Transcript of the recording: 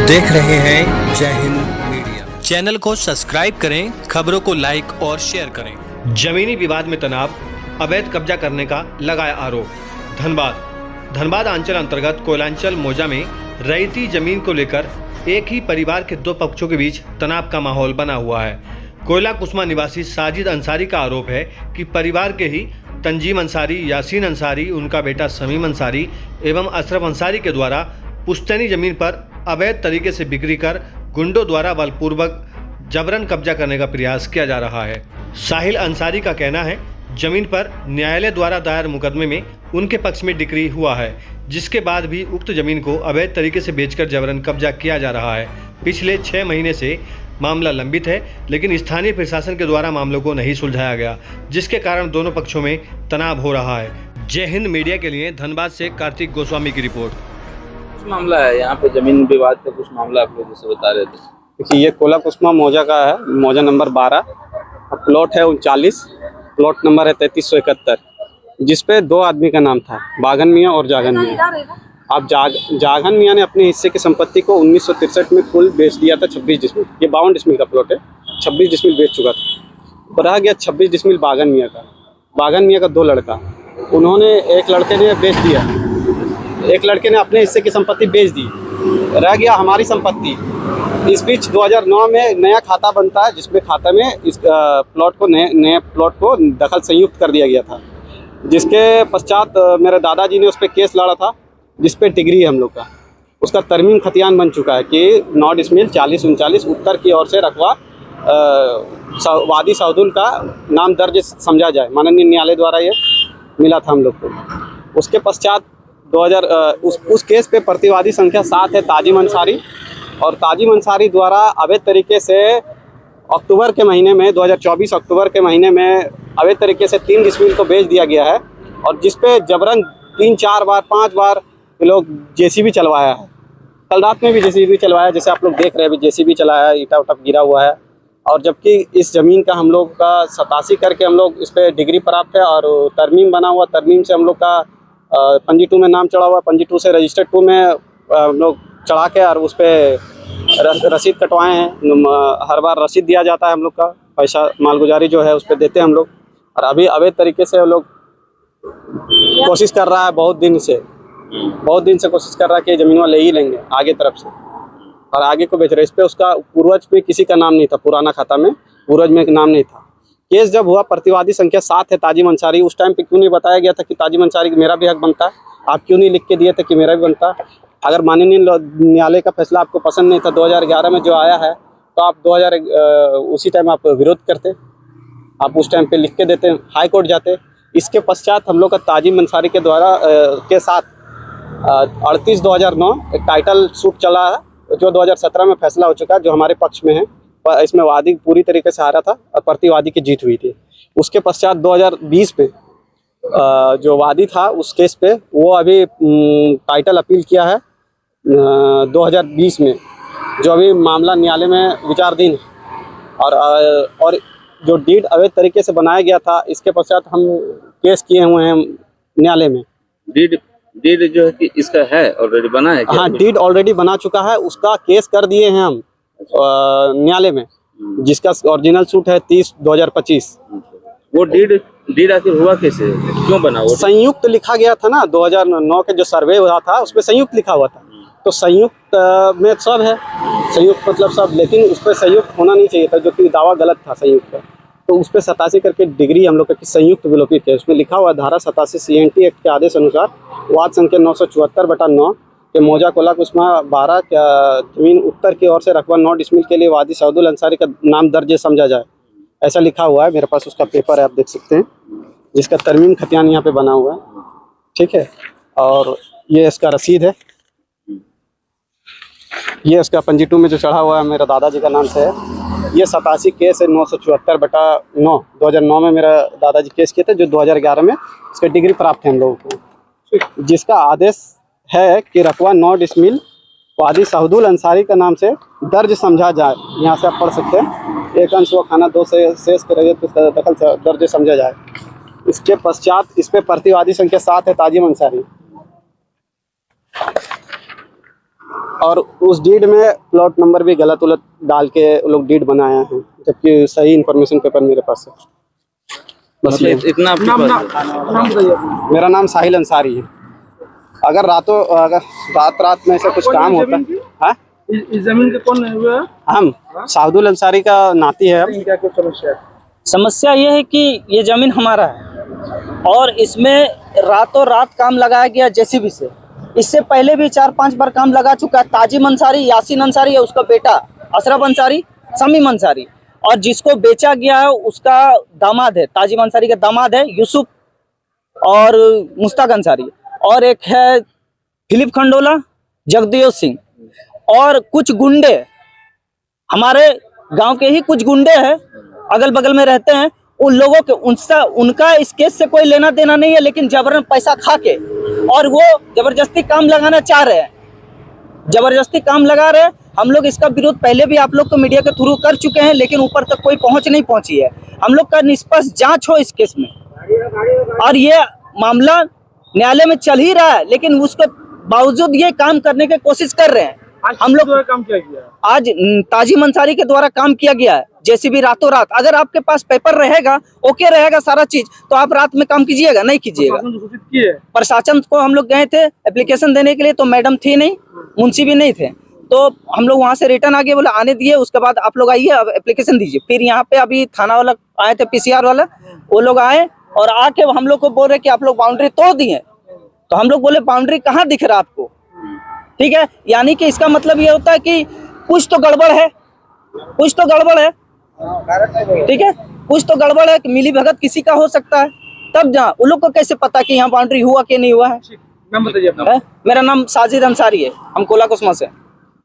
देख रहे हैं जय हिंद मीडिया। चैनल को सब्सक्राइब करें, खबरों को लाइक और शेयर करें। जमीनी विवाद में तनाव, अवैध कब्जा करने का लगाया आरोप। धनबाद अंचल अंतर्गत कोयलांचल मौजा में रईती जमीन को लेकर एक ही परिवार के दो पक्षों के बीच तनाव का माहौल बना हुआ है। कोयला कुस्मा निवासी साजिद अंसारी का आरोप है कि परिवार के ही तंजीम अंसारी, यासीन अंसारी, उनका बेटा समीम अंसारी एवं अशरफ अंसारी के द्वारा पुश्तैनी जमीन पर अवैध तरीके से बिक्री कर गुंडों द्वारा बलपूर्वक जबरन कब्जा करने का प्रयास किया जा रहा है। साहिल अंसारी का कहना है जमीन पर न्यायालय द्वारा दायर मुकदमे में उनके पक्ष में डिक्री हुआ है, जिसके बाद भी उक्त जमीन को अवैध तरीके से बेचकर जबरन कब्जा किया जा रहा है। पिछले 6 महीने से मामला लंबित है, लेकिन स्थानीय प्रशासन के द्वारा मामलों को नहीं सुलझाया गया, जिसके कारण दोनों पक्षों में तनाव हो रहा है। जय हिंद मीडिया के लिए धनबाद से कार्तिक गोस्वामी की रिपोर्ट। मामला है यहाँ पे जमीन विवाद का कुछ मामला आप लोग जैसे बता रहे थे। देखिए, ये कोला कुस्मा मौजा का है, मौजा नंबर 12, प्लॉट है 39, प्लॉट नंबर है 3371, जिसपे 2 आदमी का नाम था, बागन मियाँ और जागन मियाँ। अब जागन मियाँ ने अपने हिस्से की संपत्ति को 1963 में कुल बेच दिया था 26 डिसमिल। ये 52 डिसमिल का प्लॉट है, 26 डिसमिल बेच चुका था। रह गया 26 डिसमिल बागन मियाँ का। बागन मियाँ का 2 लड़का, उन्होंने, एक लड़के ने बेच दिया, एक लड़के ने अपने हिस्से की संपत्ति बेच दी, रह गया हमारी संपत्ति। इस बीच 2009 में नया खाता बनता है, जिसमें खाता में इस प्लॉट को नए प्लॉट को दखल संयुक्त कर दिया गया था, जिसके पश्चात मेरे दादाजी ने उस पर केस लड़ा था, जिस पे डिग्री है हम लोग का। उसका तरमीम खतियान बन चुका है कि 9 डिसमिल 4039 उत्तर की ओर से रकबा वादी सऊदुल का नाम दर्ज समझा जाए। माननीय न्यायालय द्वारा ये मिला था हम लोग को। उसके पश्चात उस केस पे प्रतिवादी संख्या 7 है ताजिम अंसारी, और ताजिम अंसारी द्वारा अवैध तरीके से अक्टूबर के महीने में 2024 अक्टूबर के महीने में अवैध तरीके से 3 डिसमिल को बेच दिया गया है, और जिस पे जबरन 3-4 बार 5 बार लोग जेसीबी चलवाया है। कल रात में भी जेसीबी चलवाया, जैसे आप लोग देख रहे हैं, जेसीबी चलाया है, ईटा उटा गिरा हुआ है। और जबकि इस ज़मीन का हम लोग का 87 करके हम लोग इस पर डिग्री प्राप्त है, और तरमीम बना हुआ, तरमीम से हम लोग का पंजी 2 में नाम चढ़ा हुआ, पंजी 2 से रजिस्टर्ड 2 में हम लोग चढ़ा के और उस पर रसीद कटवाए हैं। हर बार रसीद दिया जाता है, हम लोग का पैसा मालगुजारी जो है उस पर देते हैं हम लोग। और अभी अवैध तरीके से हम लोग कोशिश कर रहा है, बहुत दिन से कोशिश कर रहा है कि ज़मीन ले ही लेंगे आगे तरफ से, और आगे को बेच रहे। इस पर उसका पूर्वज में किसी का नाम नहीं था, पुराना खाता में पूर्वज में एक नाम नहीं था। केस जब हुआ, प्रतिवादी संख्या 7 है ताजिम अंसारी। उस टाइम पे क्यों नहीं बताया गया था कि ताजिम अंसारी मेरा भी हक बनता है? आप क्यों नहीं लिख के दिए थे कि मेरा भी बनता है? अगर माननीय न्यायालय का फैसला आपको पसंद नहीं था 2011 में जो आया है, तो आप उसी टाइम आप विरोध करते, आप उस टाइम पे लिख के देते, हाई कोर्ट जाते। इसके पश्चात हम लोग का ताजिम अंसारी के द्वारा के साथ 38/2009 एक टाइटल सूट चला है, जो 2017 में फैसला हो चुका है, जो हमारे पक्ष में है। इसमें वादी पूरी तरीके से हारा था और प्रतिवादी की जीत हुई थी। उसके पश्चात 2020 में जो वादी था उस केस पे, वो अभी टाइटल अपील किया है 2020 में, जो अभी मामला न्यायालय में विचाराधीन है। और जो डीड अवैध तरीके से बनाया गया था, इसके पश्चात हम केस किए हुए हैं न्यायालय में। डीड जो है कि इसका है ऑलरेडी बना है क्या? हाँ, डीड ऑलरेडी बना चुका है, उसका केस कर दिए हैं हम न्यायालय में, जिसका ओरिजिनल सूट है 30/2025। वो डीड आखिर हुआ कैसे, क्यों बना? वो संयुक्त लिखा गया था ना, 2009 के जो सर्वे हुआ था उसमें संयुक्त लिखा हुआ था। तो संयुक्त में सब है, संयुक्त मतलब सब, लेकिन उस पर संयुक्त होना नहीं चाहिए था, जो कि दावा गलत था संयुक्त का। तो उस पर 87 करके डिग्री हम लोग का संयुक्त विलोपित है। उसमें लिखा हुआ धारा 87 CNT एक्ट के आदेश अनुसार वाद संख्या 974/9 के मौजा कोला कुस्मा 12 जमीन उत्तर की ओर से रकबा 9 डिसमिल के लिए वादी सऊदुल अंसारी का नाम दर्ज समझा जाए, ऐसा लिखा हुआ है। मेरे पास उसका पेपर है, आप देख सकते हैं, जिसका तरमीम खतियान यहाँ पे बना हुआ है, ठीक है। और ये इसका रसीद है, ये इसका पंजी 2 में जो चढ़ा हुआ है मेरा दादाजी का नाम से है। ये 87 केस है 974/9 2009 में मेरा दादाजी केस किए थे, जो 2011 में इसका डिग्री प्राप्त है हम लोगों को, जिसका आदेश है कि रकबा 9 डिसमिल वादी सऊदुल अंसारी का नाम से दर्ज समझा जाए। यहाँ से आप पढ़ सकते हैं, 1 अंश व खाना 2 से शेष के दखल से दर्ज समझा जाए। इसके पश्चात इस पे प्रतिवादी संख्या 7 है ताजिम अंसारी, और उस डीड में प्लॉट नंबर भी गलत उलट डाल के वो लोग डीड बनाया है, जबकि सही इन्फॉर्मेशन पेपर मेरे पास है। बस ये मतलब इतना आपके पास है? मेरा नाम साहिल अंसारी है। अगर रात में ऐसा कुछ काम होता है। हाँ, इस जमीन के कौन हुआ? हम साहुदुल अंसारी का नाती है। हम क्या कुछ समस्या है? समस्या ये है कि ये ज़मीन हमारा है और इसमें रातों रात काम लगाया गया जेसीबी से। इससे पहले भी 4-5 बार काम लगा चुका है। ताजिम अंसारी, यासीन अंसारी है उसका बेटा, अशरफ अंसारी, समीम अंसारी, और जिसको बेचा गया है उसका दामाद है, ताजिम अंसारी का दामाद है यूसुफ और मुश्ताक अंसारी, और एक है फिलिप खंडोला, जगदेव सिंह, और कुछ गुंडे हमारे गांव के ही कुछ गुंडे हैं, अगल बगल में रहते हैं। उन लोगों के उनका इस केस से कोई लेना देना नहीं है, लेकिन जबरन पैसा खा के और वो जबरदस्ती काम लगाना चाह रहे हैं, जबरदस्ती काम लगा रहे हैं। हम लोग इसका विरोध पहले भी आप लोग को मीडिया के थ्रू कर चुके हैं, लेकिन ऊपर तक कोई पहुंच नहीं पहुंची है। हम लोग का निष्पक्ष जांच हो इस केस में, और ये मामला न्यायालय में चल ही रहा है, लेकिन उसके बावजूद ये काम करने की कोशिश कर रहे हैं। हम लोग काम किया गया, आज ताजिम अंसारी के द्वारा काम किया गया है, जेसीबी रातों रात। अगर आपके पास पेपर रहेगा, ओके रहेगा सारा चीज, तो आप रात में काम कीजिएगा, नहीं कीजिएगा। सूचित किए प्रशासन को हम लोग गए थे एप्लीकेशन देने के लिए, तो मैडम थी नहीं, मुंशी भी नहीं थे, तो हम लोग वहां से रिटर्न आ गए, बोला आने दिए, उसके बाद आप लोग आइए अब एप्लीकेशन दीजिए। फिर यहाँ पे अभी थाना वाला आए थे, पीसीआर वाला, वो लोग आए और आके हम लोग को बोल रहे कि आप लोग बाउंड्री तोड़ दिए। तो हम लोग बोले बाउंड्री कहाँ दिख रहा आपको? ठीक है, यानी कि इसका मतलब ये होता है कि कुछ तो गड़बड़ है, कुछ तो गड़बड़ है। ठीक है, कुछ तो गड़बड़ है कि मिली भगत किसी का हो सकता है, तब जहाँ उन लोग को कैसे पता कि यहाँ बाउंड्री हुआ कि नहीं हुआ है? नाम बताइए अपना। मेरा नाम साजिद अंसारी है, हम कोला कुसमा से।